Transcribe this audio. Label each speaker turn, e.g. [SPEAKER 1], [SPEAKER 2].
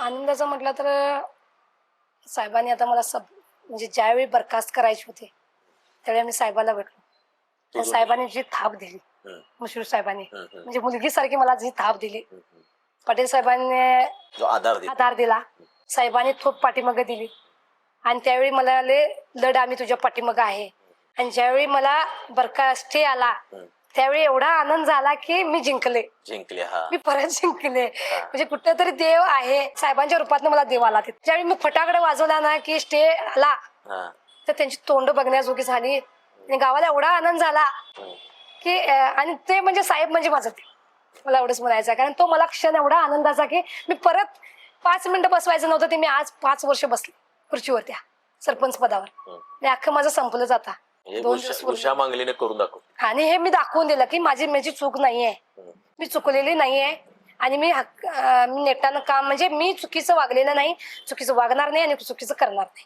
[SPEAKER 1] आनंदाचं म्हटलं तर साहेबांनी आता मला म्हणजे ज्यावेळी बरखास्त करायचे होते त्यावेळी आम्ही साहेबाला भेटलो. त्या साहेबांनी जी थाप दिली, मुश्रीफ साहेबांनी म्हणजे मुलगीसारखी मला जी थाप दिली, पटेल साहेबांनी
[SPEAKER 2] जो
[SPEAKER 1] आधार दिला, साहेबांनी थोप पाठीमागे दिली. आणि त्यावेळी मला लढ आम्ही तुझ्या पाठीमागे आहे. आणि ज्यावेळी मला बरखास्ती आला त्यावेळी एवढा आनंद झाला की मी जिंकले. मी परत जिंकले. म्हणजे कुठेतरी देव आहे, साहेबांच्या रूपात मला देव आला. ज्यावेळी मी फटाकडे वाजवला ना की स्टे आला तर त्यांची तोंड बघण्याजोगी झाली आणि गावाला एवढा आनंद झाला की आणि ते म्हणजे साहेब म्हणजे माझं ते मला एवढंच म्हणायचं. कारण तो मला क्षण एवढा आनंदाचा की मी परत 5 मिनिटं बसवायचं नव्हतं ते मी आज 5 वर्ष बसले खुर्चीवर त्या सरपंच पदावर. आणि अख्खं माझं संपलं जाता 2 दिवस
[SPEAKER 2] उषा मांगलीने करून दाखव.
[SPEAKER 1] आणि हे मी दाखवून दिलं की माझी चूक नाहीये, मी चुकलेली नाहीये. आणि मी नेटानं काम म्हणजे मी चुकीचं वागलेलं नाही, चुकीचं वागणार नाही आणि चुकीचं करणार नाही.